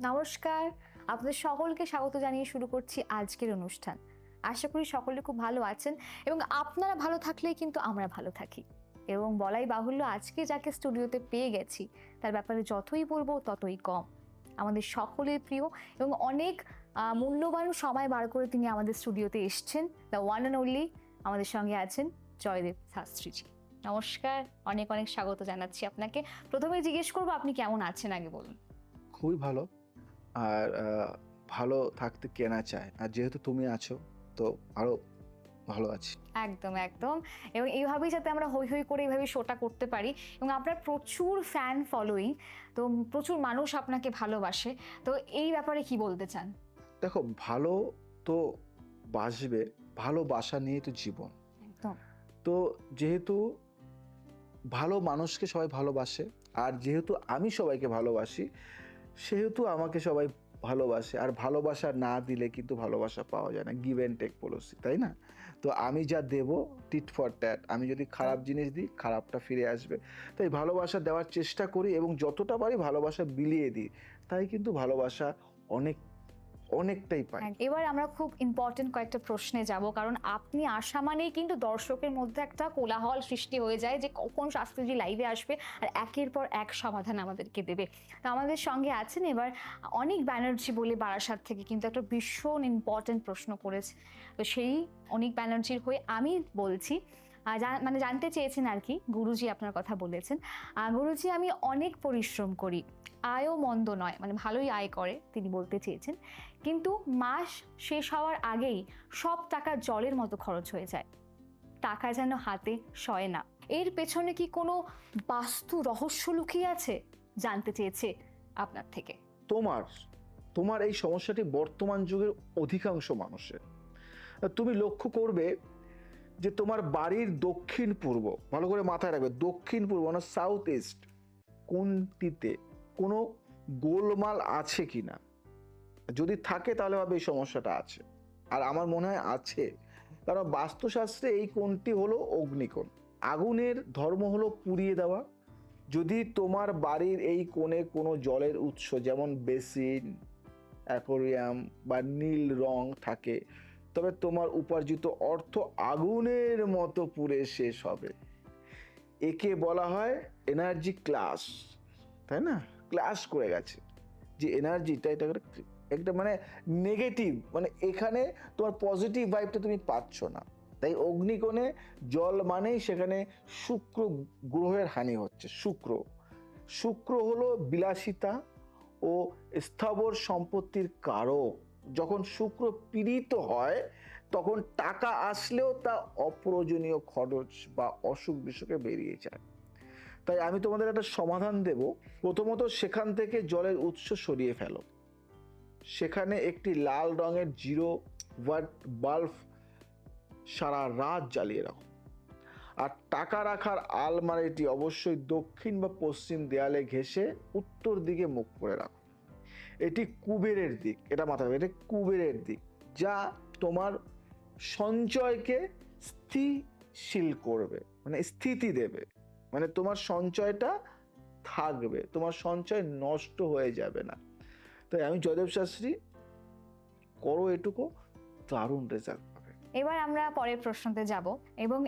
নমস্কার, আপনাদের সকলকে স্বাগত জানিয়ে শুরু করছি আজকের অনুষ্ঠান। আশা করি সকলে খুব ভালো আছেন এবং আপনারা ভালো থাকলেই কিন্তু আমরা ভালো থাকি। এবং বলাই বাহুল্য, আজকে যাকে স্টুডিওতে পেয়ে গেছি তার ব্যাপারে যতই বলবো ততই কম। আমাদের সকলের প্রিয় এবং অনেক মূল্যবান সময় বার করে তিনি আমাদের স্টুডিওতে এসছেন। দ্য ওয়ান অ্যান্ড অনলি আমাদের সঙ্গে আছেন জয়দেব শাস্ত্রীজি। নমস্কার, অনেক অনেক স্বাগত জানাচ্ছি আপনাকে। প্রথমে জিজ্ঞেস করবো আপনি কেমন আছেন আগে বলুন। খুবই ভালো। আর ভালো থাকতে কে না চায়, আর যেহেতু তুমি আছো তো আরো ভালো আছি। একদম একদম। এবং এইভাবেই যাতে আমরা হৈ হৈ করে এইভাবে শোটা করতে পারি এবং আপনার প্রচুর ফ্যান ফলোয়িং, তো প্রচুর মানুষ আপনাকে ভালোবাসে, তো এই ব্যাপারে কি বলতে চান? দেখো, ভালো তো বাসবে, ভালোবাসা নিয়ে তো জীবন। একদম। তো যেহেতু ভালো মানুষকে সবাই ভালোবাসে, আর যেহেতু আমি সবাইকে ভালোবাসি, সেহেতু আমাকে সবাই ভালোবাসে। আর ভালোবাসা না দিলে কিন্তু ভালোবাসা পাওয়া যায় না, গিভ অ্যান্ড টেক পলিসি, তাই না? তো আমি যা দেব, টিট ফর ট্যাট, আমি যদি খারাপ জিনিস দিই খারাপটা ফিরে আসবে। তাই ভালোবাসা দেওয়ার চেষ্টা করি এবং যতটা পারি ভালোবাসা বিলিয়ে দিই, তাই কিন্তু ভালোবাসা অনেক অনেকটাই পাই। এবার আমরা খুব ইম্পর্টেন্ট কয়েকটা প্রশ্নে যাব, কারণ আপনি আসা মানেই কিন্তু দর্শকের মধ্যে একটা কোলাহল সৃষ্টি হয়ে যায় যে কখন শাস্ত্রীজি লাইভে আসবে আর একের পর এক সমাধান আমাদেরকে দেবে। তো আমাদের সঙ্গে আছেন এবার অনিক ব্যানার্জি বলে বারাসাত থেকে কিন্তু একটা ভীষণ ইম্পর্টেন্ট প্রশ্ন করেছে। তো সেই অনিক ব্যানার্জির হয়ে আমি বলছি, মানে জানতে চেয়েছেন আর কি, গুরুজি আপনার কথা বলেছেন। গুরুজি, আমি অনেক পরিশ্রম করি, আয়ও মন্দ নয়, মানে ভালোই আয় করে তিনি বলতে চেয়েছেন, কিন্তু মাস শেষ হওয়ার আগেই সব টাকা জলের মতো খরচ হয়ে যায়, টাকা যেন হাতে সয় না। এর পেছনে কি কোনো বাস্তু রহস্য লুকিয়ে আছে, জানতে চেয়েছে আপনার থেকে। তোমার তোমার এই সমস্যাটি বর্তমান যুগের অধিকাংশ মানুষের। তুমি লক্ষ্য করবে যে তোমার বাড়ির দক্ষিণ পূর্ব, ভালো করে মাথায় রাখবে, দক্ষিণ পূর্ব না সাউথ ইস্ট কোনটিতে কোনো গোলমাল আছে কিনা। যদি থাকে তাহলে ভাবে এই সমস্যাটা আছে, আর আমার মনে হয় আছে। কারণ বাস্তুশাস্ত্রে এই কোণটি হলো অগ্নিকোণ। আগুনের ধর্ম হলো পুড়িয়ে দেওয়া। যদি তোমার বাড়ির এই কোণে কোনো জলের উৎস যেমন বেসিন, অ্যাকোরিয়াম বা নীল রং থাকে, তবে তোমার উপার্জিত অর্থ আগুনের মতো পুড়ে শেষ হবে। একে বলা হয় এনার্জি ক্লাস, তাই না? ক্লাস করে গেছে যে এনার্জিটা, এটা একটা মানে নেগেটিভ, মানে এখানে তোমার পজিটিভ ভাইবটা তুমি পাচ্ছ না। তাই অগ্নিকোণে জল মানেই সেখানে শুক্র গ্রহের হানি হচ্ছে। শুক্র হলো বিলাসিতা ও স্থাবর সম্পত্তির কারক। যখন শুক্র পীড়িত হয় তখন টাকা আসলেও তা অপ্রয়োজনীয় খরচ বা অসুখ বিসুখে বেরিয়ে যায়। তাই আমি তোমাদের একটা সমাধান দেব। প্রথমত, সেখান থেকে জলের উৎস সরিয়ে ফেলো। সেখানে একটি লাল রঙের 0 ওয়াট বাল্ব সারা রাত জ্বালিয়ে রাখো। আর টাকা রাখার আলমারিটি অবশ্যই দক্ষিণ বা পশ্চিম দেয়ালে ঘেঁষে উত্তর দিকে মুখ করে রাখো। এটি কুবেরের দিক, এটা মাথায় রাখবে, এটা কুবেরের দিক, যা তোমার সঞ্চয়কে স্থিতিশীল করবে, মানে স্থিতি দেবে, মানে তোমার সঞ্চয়টা থাকবে, তোমার সঞ্চয় নষ্ট হয়ে যাবে না। তাই আমি জয়দেব শাস্ত্রী, করো এটুকু, দারুণ রেজাল্ট পাবে। এবার আমরা পরের প্রশ্নতে যাব এবং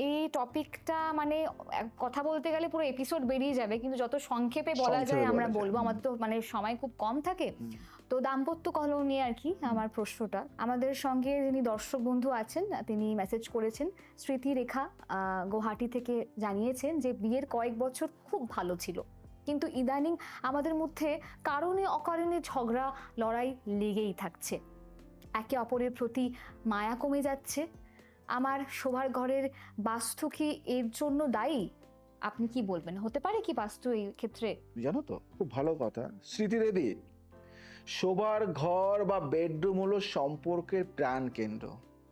এই টপিকটা মানে কথা বলতে গেলে পুরো এপিসোড বেরিয়ে যাবে, কিন্তু যত সংক্ষেপে বলা যায় আমরা বলবো, আমাদের তো মানে সময় খুব কম থাকে। তো দাম্পত্য কলহ নিয়ে আর কি আমার প্রশ্নটা। আমাদের সঙ্গে যিনি দর্শক বন্ধু আছেন তিনি মেসেজ করেছেন, স্মৃতি রেখা গুয়াহাটি থেকে জানিয়েছেন যে বিয়ের কয়েক বছর খুব ভালো ছিল, কিন্তু ইদানিং আমাদের মধ্যে কারণে অকারণে ঝগড়া লড়াই লেগেই থাকছে, একে অপরের প্রতি মায়া কমে যাচ্ছে। আমার শোবার ঘরের বাস্তু কি এর জন্য দায়ী? আপনি কি বলবেন, হতে পারে কি বাস্তু এই ক্ষেত্রে? জানো তো, খুব ভালো কথা স্মৃতি দেবী। শোবার ঘর বা বেডরুম হলো সম্পর্কের প্রাণ কেন্দ্র,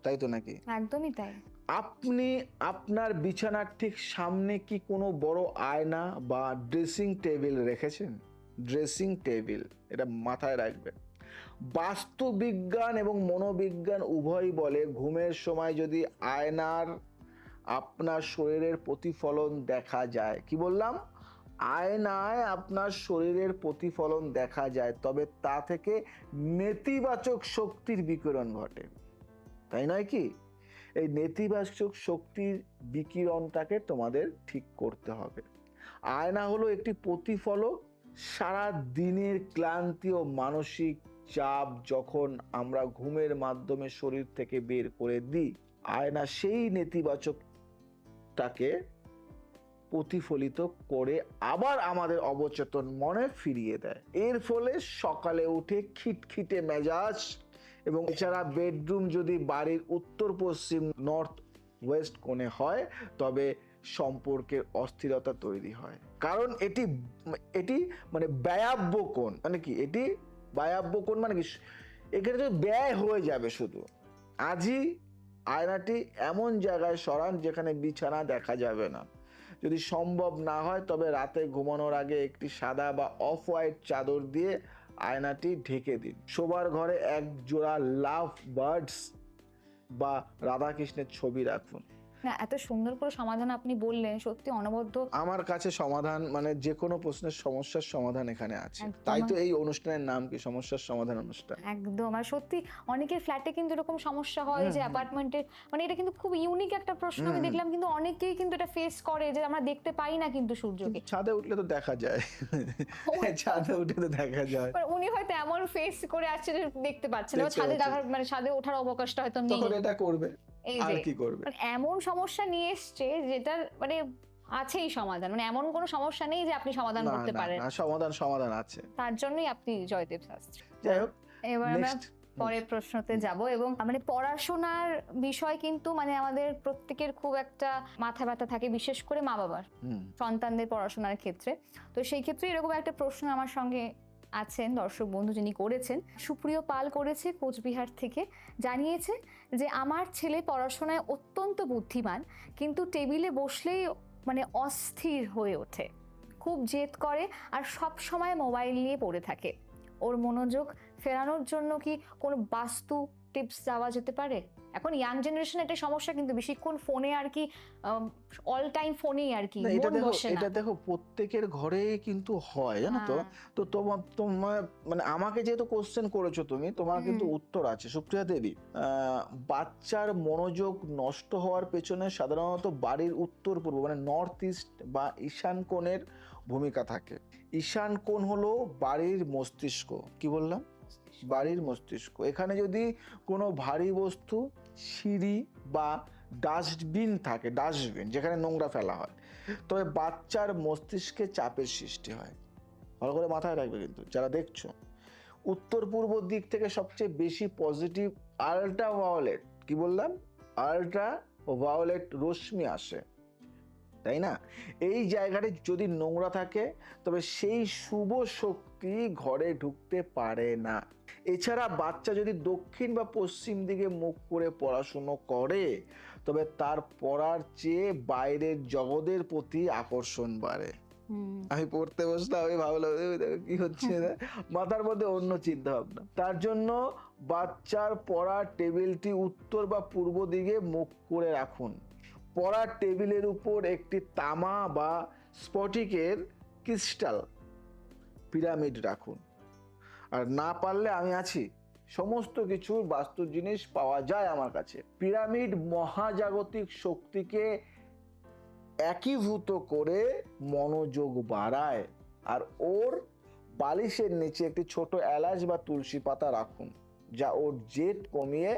তাই তো নাকি? একদমই তাই। আপনি আপনার বিছানার ঠিক সামনে কি কোনো বড় আয়না বা ড্রেসিং টেবিল রেখেছেন? ড্রেসিং টেবিল, এটা মাথায় রাখবেন। বাস্তুবিজ্ঞান এবং মনোবিজ্ঞান উভয়ই বলে ঘুমের সময় যদি আয়নার আপনার শরীরের প্রতিফলন দেখা যায়, কি বললাম, আয়নায় আপনার শরীরের প্রতিফলন দেখা যায়, তবে তা থেকে নেতিবাচক শক্তির বিকিরণ ঘটে, তাই নয় কি? এই নেতিবাচক শক্তির বিকিরণটাকে তোমাদের ঠিক করতে হবে। আয়না হলো একটি প্রতিফলক। সারা দিনের ক্লান্তি ও মানসিক চাপ যখন আমরা ঘুমের মাধ্যমে শরীর থেকে বের করে দিই, আয়না সেই নেতিবাচকটাকে প্রতিফলিত করে আবার আমাদের অবচেতন মনে ফিরিয়ে দেয়। এর ফলে সকালে উঠে খিটখিটে মেজাজ, এবং এছাড়া বেডরুম যদি বাড়ির উত্তর পশ্চিম নর্থ ওয়েস্ট কোণে হয়, তবে সম্পর্কের অস্থিরতা তৈরি হয়। কারণ এটি এটি মানে ব্যয়াব্য কোণ। মানে কি এটি ব্যয়াব্য কোণ? মানে কি এখানে তো ব্যয় হয়ে যাবে শুধু। আজই আয়নাটি এমন জায়গায় সরান যেখানে বিছানা দেখা যাবে না। যদি সম্ভব না হয় তবে রাতে ঘুমানোর আগে একটি সাদা বা অফ হোয়াইট চাদর দিয়ে আয়নাটি ঢেকে দিন। শোবার ঘরে এক জোড়া লাভ বার্ডস বা রাধাকৃষ্ণের ছবি রাখুন। না, এত সুন্দর করে সমাধান আপনি বললেন, সত্যি অনবদ্য। আমার কাছে সমাধান মানে যে কোনো প্রশ্নের সমস্যার সমাধান এখানে আছে। একদম। তাই তো এই অনুষ্ঠানের নাম কি সমস্যার সমাধান অনুষ্ঠান। একদম। আর সত্যি অনেকের ফ্ল্যাটে কিন্তু এরকম সমস্যা হয় যে অ্যাপার্টমেন্টে, মানে এটা কিন্তু খুব ইউনিক একটা প্রশ্ন আমি দেখলাম, কিন্তু অনেকেই কিন্তু এটা ফেস করে যে আমরা দেখতে পাই না কিন্তু সূর্যকে। ছাদে উঠলে তো দেখা যায়। ছাদে উঠে তো দেখা যায়। মানে উনি হয়তো এমন ফেস করে আসছে যে দেখতে পাচ্ছেন না, বা ছাদে দেখার মানে ছাদে ওঠার অবকাশটা হয়তো নেই। তখন এটা করবে, এই আর যে কি করবে? মানে এমন সমস্যা নিয়ে এসছে যেটার মানে আছেই সমাধান, মানে এমন কোনো সমস্যা নেই যে আপনি সমাধান না করতে না পারেন। না, সমাধান আছে। তার জন্যই আপনি জয়দেব শাস্ত্রী। যাই হোক, এবার আমরা নেক্সট পরের প্রশ্নতে যাব, এবং মানে পড়াশোনার বিষয় কিন্তু মানে আমাদের প্রত্যেকের খুব একটা মাথা ব্যথা থাকে, বিশেষ করে মা বাবার সন্তানদের পড়াশোনার ক্ষেত্রে। তো সেই ক্ষেত্রে এরকম একটা প্রশ্ন আমার সঙ্গে আছেন দর্শক বন্ধু যিনি করেছেন, সুপ্রিয় পাল করেছে কোচবিহার থেকে, জানিয়েছে যে আমার ছেলে পড়াশোনায় অত্যন্ত বুদ্ধিমান, কিন্তু টেবিলে বসলেই মানে অস্থির হয়ে ওঠে, খুব জেদ করে আর সব সময় মোবাইল নিয়ে পড়ে থাকে। ওর মনোযোগ ফেরানোর জন্য কি কোনো বাস্তু টিপস দেওয়া যেতে পারে? এখন ইয়াং জেনারেশন একটা সমস্যা, কিন্তু বেশিক্ষণ ফোনে আর কি, অল টাইম ফোনেই আর কি না, এটা মন দেখো বসে না। এটা দেখো প্রত্যেকের ঘরেই কিন্তু হয়, জানো তো। হ্যাঁ। তো তোমার মানে আমাকে যেহেতু কোশ্চেন করেছো তুমি, তোমার কিন্তু উত্তর আছে সুপ্রিয়া দেবী। বাচ্চার মনোযোগ নষ্ট হওয়ার পেছনে সাধারণত বাড়ির উত্তর পূর্ব মানে নর্থ ইস্ট বা ঈশান কোণের ভূমিকা থাকে। ঈশান কোণ হলো বাড়ির মস্তিষ্ক। কি বললাম? বাড়ির মস্তিষ্ক। এখানে যদি কোনো ভারী বস্তু, সিঁড়ি বা ডাস্টবিন থাকে, ডাস্টবিন যেখানে নোংরা ফেলা হয়, তবে বাচ্চার মস্তিষ্কে চাপের সৃষ্টি হয়। ভালো করে মাথায় রাখবে কিন্তু যারা দেখছো। উত্তর পূর্ব দিক থেকে সবচেয়ে বেশি পজিটিভ আল্ট্রা ভায়োলেট, কি বললাম, আল্ট্রা ভায়োলেট রশ্মি আসে, তাই না? এই জায়গাটি যদি নোংরা থাকে তবে সেই শুভ শক্তি ঘরে ঢুকতে পারে না। এছাড়া বাচ্চা যদি দক্ষিণ বা পশ্চিম দিকে মুখ করে পড়াশুনো করে, তবে তার পড়ার চেয়ে বাইরের জগতের প্রতি আকর্ষণ বাড়ে। আমি পড়তে বসলাম, আমি ভাবলাম কি হচ্ছে না, মাথার মধ্যে অন্য চিন্তা ভাবনা। তার জন্য বাচ্চার পড়ার টেবিলটি উত্তর বা পূর্ব দিকে মুখ করে রাখুন। পড়ার টেবিলের উপর একটি তামা বা স্ফটিকের ক্রিস্টাল পিরামিড রাখুন। আর না পারলে আমি আছি, সমস্ত কিছু বাস্তু জিনিস পাওয়া যায় আমার কাছে। পিরামিড মহাজাগতিক শক্তিকে একীভূত করে মনোযোগ বাড়ায়। আর ওর বালিশের নিচে একটি ছোট এলাচ বা তুলসী পাতা রাখুন, যা ওর জেদ কমিয়ে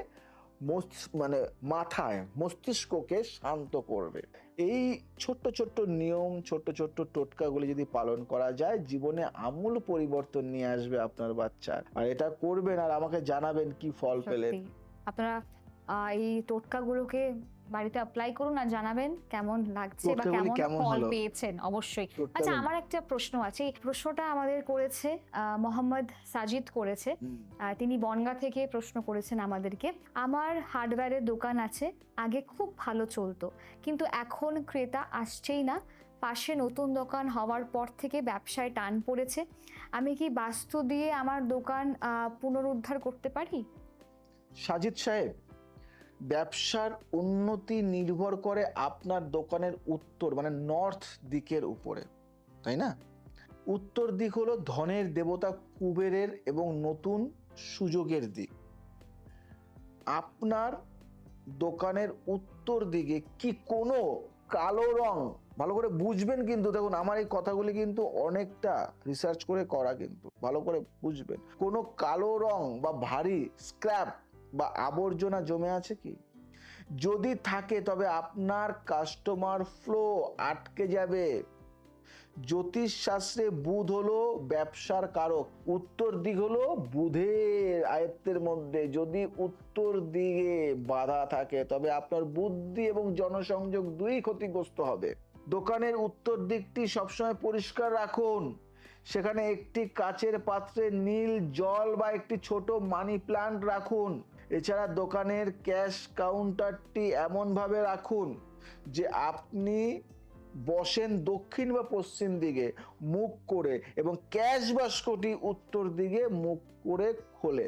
মানে মাথায় মস্তিষ্ককে শান্ত করবে। এই ছোট্ট ছোট্ট নিয়ম, ছোট্ট ছোট্ট টোটকাগুলি যদি পালন করা যায়, জীবনে আমূল পরিবর্তন নিয়ে আসবে আপনার বাচ্চার। আর এটা করবেন আর আমাকে জানাবেন কি ফল পেলেন। আপনারা এই টোটকাগুলোকে বাড়িতে অ্যাপ্লাই করুন আর জানাবেন কেমন লাগছে বা কেমন ফল পেয়েছেন অবশ্যই। আচ্ছা, আমার একটা প্রশ্ন আছে, এই প্রশ্নটা আমাদের করেছে মোহাম্মদ সাজিদ করেছে। তিনি বনগাঁ থেকে প্রশ্ন করেছেন আমাদেরকে। আমার হার্ডওয়্যারের দোকান আছে, আগে খুব ভালো চলতো, কিন্তু এখন ক্রেতা আসছেই না। পাশে নতুন দোকান হওয়ার পর থেকে ব্যবসায় টান পড়েছে। আমি কি বাস্তু দিয়ে আমার দোকান পুনরুদ্ধার করতে পারি? সাজিদ সাহেব, ব্যবসার উন্নতি নির্ভর করে আপনার দোকানের উত্তর মানে নর্থ দিকের উপরে। তাই না? উত্তর দিক হলো ধনের দেবতা কুবেরের এবং নতুন সুযোগের দিক। আপনার দোকানের উত্তর দিকে কি কোনো কালো রং, ভালো করে বুঝবেন কিন্তু, দেখুন আমার এই কথাগুলি কিন্তু অনেকটা রিসার্চ করে করা, কিন্তু ভালো করে বুঝবেন, কোনো কালো রং বা ভারী স্ক্র্যাপ বা আবর্জনা জমে আছে কি? যদি থাকে তবে আপনার কাস্টমার ফ্লো আটকে যাবে। জ্যোতিষ শাস্ত্রে বুধ হলো ব্যবসার কারক, উত্তর দিক হলো বুধের আয়ত্তের মধ্যে। যদি উত্তর দিকে বাধা থাকে তবে আপনার বুদ্ধি এবং জনসংযোগ দুই ক্ষতিগ্রস্ত হবে। দোকানের উত্তর দিকটি সবসময় পরিষ্কার রাখুন, সেখানে একটি কাচের পাত্রে নীল জল বা একটি ছোট মানি প্ল্যান্ট রাখুন। এছাড়া দোকানের ক্যাশ কাউন্টারটি এমনভাবে রাখুন যে আপনি বসেন দক্ষিণ বা পশ্চিম দিকে মুখ করে এবং ক্যাশ বাস্কটি উত্তর দিকে মুখ করে খোলে।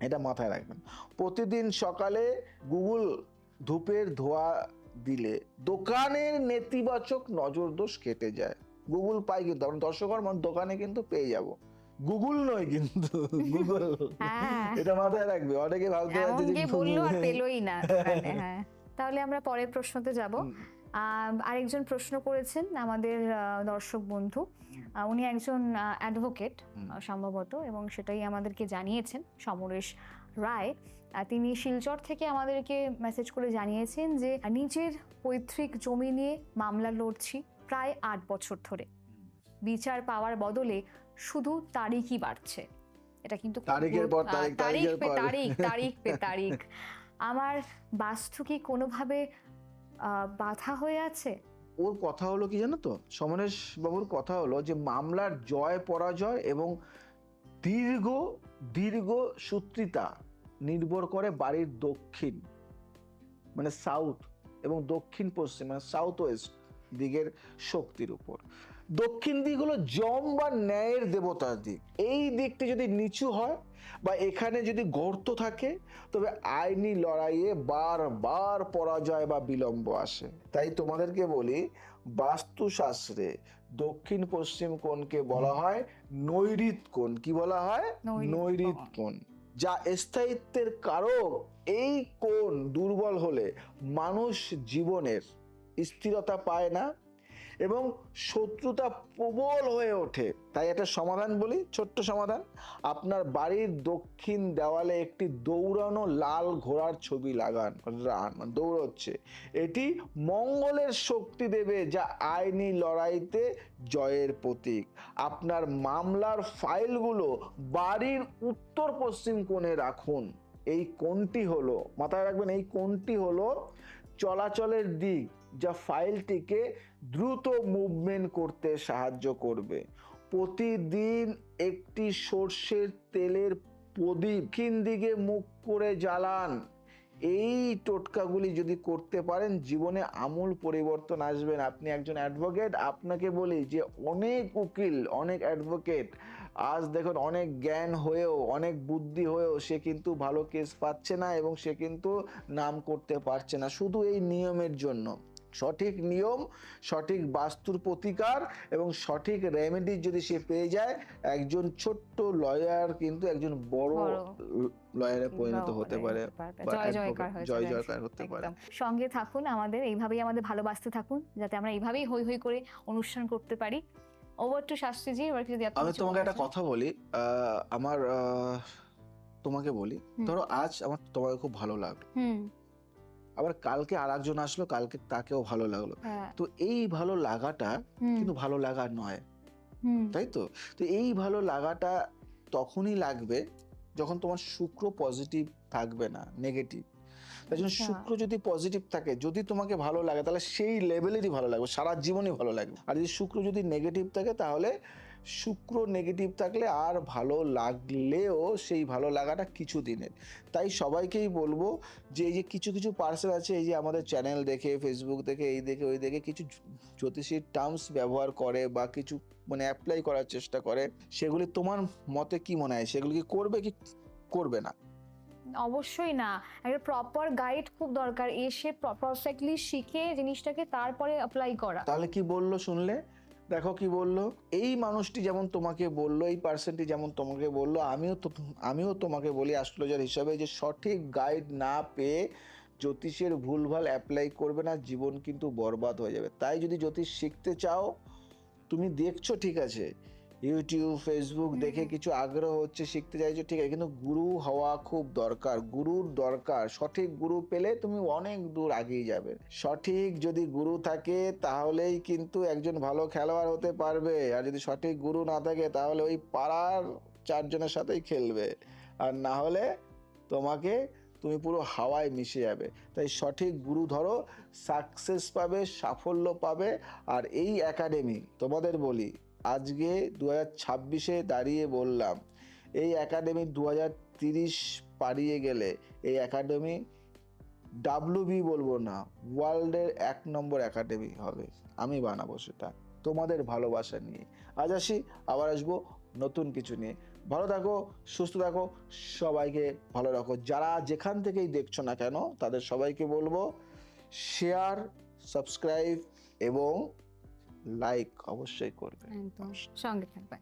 এটা মাথায় রাখবেন। প্রতিদিন সকালে গুগল ধূপের ধোঁয়া দিলে দোকানের নেতিবাচক নজর দোষ কেটে যায়। গুগল পাই কিন্তু আমরা দর্শকর দোকানে কিন্তু পেয়ে যাব, গুগল নয় কিন্তু গুগল। এটা মাথায় রাখবে, অনেকে ভাবতে পারছে যে বললো আর পেলোই না দোকানে। হ্যাঁ, তাহলে আমরা পরের প্রশ্নতে যাব। আরেকজন প্রশ্ন করেছেন আমাদের দর্শক বন্ধু, উনি একজন অ্যাডভোকেট সম্ভবত, এবং সেটাই আমাদেরকে জানিয়েছেন, সমরেশ রায়। তিনি শিলচর থেকে আমাদেরকে মেসেজ করে জানিয়েছেন যে নিজের পৈতৃক জমি নিয়ে মামলা লড়ছি প্রায় 8 বছর ধরে। বিচার পাওয়ার বদলে শুধু তারিখই বাড়ছে। এটা কিন্তু তারিখের পর তারিখ, তারিখ পে তারিখ, তারিখ পে তারিখ। আমার বাস্তু কি কোনোভাবে বাধা হয়ে আছে? ওর কথা হলো কি জানো তো, সমরেশ বাবুর কথা হলো যে মামলার জয় পরাজয় এবং দীর্ঘ দীর্ঘ সূত্রিতা নির্ভর করে বাড়ির দক্ষিণ মানে সাউথ এবং দক্ষিণ পশ্চিম মানে সাউথ ওয়েস্ট দিকের শক্তির উপর। দক্ষিণ দিক হলো যম বা ন্যায়ের দেবতার দিক। এই দিকটি যদি নিচু হয় বা এখানে যদি গর্ত থাকে তবে আইনি লড়াইয়ে বারবার পরাজয় বা বিলম্ব আসে। তাই তোমাদেরকে বলি, বাস্তুশাস্ত্রে দক্ষিণ পশ্চিম কোণকে বলা হয় নৈঋত কোণ। কি বলা হয়? নৈঋত কোণ, যা স্থায়িত্বের কারক। এই কোণ দুর্বল হলে মানুষ জীবনের স্থিরতা পায় না এবং শত্রুতা প্রবল হয়ে ওঠে। তাই একটা সমাধান বলি, ছোট্ট সমাধান। আপনার বাড়ির দক্ষিণ দেওয়ালে একটি দৌড়ানো লাল ঘোড়ার ছবি লাগান, দৌড়চ্ছে। এটি মঙ্গলের শক্তি দেবে, যা আইনি লড়াইতে জয়ের প্রতীক। আপনার মামলার ফাইলগুলো বাড়ির উত্তর পশ্চিম কোণে রাখুন। এই কোণটি হলো, মাথায় রাখবেন, এই কোণটি হলো চলাচলের দিক, যা ফাইলটিকে দ্রুত মুভমেন্ট করতে সাহায্য করবে। প্রতিদিন একটি সর্ষের তেলের প্রদীপ দক্ষিণ দিকে মুখ করে জ্বালান। এই টোটকাগুলি যদি করতে পারেন জীবনে আমূল পরিবর্তন আসবেন। আপনি একজন অ্যাডভোকেট, আপনাকে বলি যে অনেক উকিল, অনেক অ্যাডভোকেট আজ দেখুন অনেক জ্ঞান হয়েও, অনেক বুদ্ধি হয়েও সে কিন্তু ভালো কেস পাচ্ছে না এবং সে কিন্তু নাম করতে পারছে না, শুধু এই নিয়মের জন্য। সঠিক নিয়ম, সঠিক বাস্তুর প্রতিকার এবং সঠিক রেমেডি যদি সে পেয়ে যায়, একজন ছোট্ট লয়ার কিন্তু একজন বড় লয়ারে পরিণত হতে পারে, জয় জয়কার হতে পারে। সঙ্গে থাকুন আমাদের, এইভাবেই আমাদের ভালোবাসতে থাকুন, যাতে আমরা এইভাবেই হই হই করে অনুষ্ঠান করতে পারি। Over two Shastriji. এবার যদি আমি তোমাকে একটা কথা বলি, আমার তোমাকে বলি, ধরো আজ আমার তোমাকে খুব ভালো লাগলো, আবার কালকে আর একজন আসলো, কালকে তাকেও ভালো লাগলো, তো এই ভালো লাগাটা কিন্তু ভালো লাগা নয়, তাই তো? তো এই ভালো লাগাটা তখনই লাগবে যখন তোমার শুক্র পজিটিভ থাকবে না, নেগেটিভ। তাই জন্য শুক্র যদি পজিটিভ থাকে, যদি তোমাকে ভালো লাগে তাহলে সেই লেভেলেরই ভালো লাগবে, সারা জীবনই ভালো লাগবে। আর যদি শুক্র যদি নেগেটিভ থাকে, তাহলে শুক্র নেগেটিভ থাকলে আর ভালো লাগলেও সেই ভালো লাগাটা কিছু দিনের। তাই সবাইকেই বলবো যে এই যে কিছু কিছু পার্সন আছে, এই যে আমাদের চ্যানেল দেখে, ফেসবুক দেখে, এই দেখে ওই দেখে কিছু জ্যোতিষীর টার্মস ব্যবহার করে বা কিছু মানে অ্যাপ্লাই করার চেষ্টা করে, সেগুলি তোমার মতে কি মনে হয়, সেগুলি কি করবে কি করবে না? অবশ্যই না, একটা প্রপার গাইড খুব দরকার, এসে পারফেক্টলি শিখে জিনিসটাকে তারপরে অ্যাপ্লাই করা। তাহলে কি বললো শুনলে? দেখো কি বললো, এই মানুষটি যেমন তোমাকে বললো, এই পার্সনটি যেমন তোমাকে বললো, আমিও তোমাকে বলি অ্যাস্ট্রোলজার হিসাবে, যে সঠিক গাইড না পেয়ে জ্যোতিষের ভুলভাল অ্যাপ্লাই করবে না, জীবন কিন্তু বরবাদ হয়ে যাবে। তাই যদি জ্যোতিষ শিখতে চাও, তুমি দেখছো ঠিক আছে, ইউটিউব ফেসবুক দেখে কিছু আগ্রহ হচ্ছে, শিখতে চাইছো ঠিক আছে, কিন্তু গুরু হওয়া খুব দরকার, গুরুর দরকার। সঠিক গুরু পেলে তুমি অনেক দূর এগিয়ে যাবে। সঠিক যদি গুরু থাকে তাহলেই কিন্তু একজন ভালো খেলোয়াড় হতে পারবে, আর যদি সঠিক গুরু না থাকে তাহলে ওই পাড়ার চারজনের সাথেই খেলবে, আর না হলে তুমি পুরো হাওয়ায় মিশে যাবে। তাই সঠিক গুরু ধরো, সাকসেস পাবে, সাফল্য পাবে। আর এই একাডেমি তোমাদের বলি, আজকে 2026-এ দাঁড়িয়ে বললাম, এই একাডেমি 2030 পারিয়ে গেলে এই একাডেমি ডাব্লিউবি বলবো না, ওয়ার্ল্ডের 1 নম্বর একাডেমি হবে। আমি বানাবো সেটা তোমাদের ভালোবাসা নিয়ে। আজ আসি, আবার আসবো নতুন কিছু নিয়ে। ভালো থাকো, সুস্থ থাকো, সবাইকে ভালো রাখো। যারা যেখান থেকেই দেখছো না কেন তাদের সবাইকে বলবো শেয়ার, সাবস্ক্রাইব এবং লাইক অবশ্যই করবে। একদম সঙ্গে থাকবেন।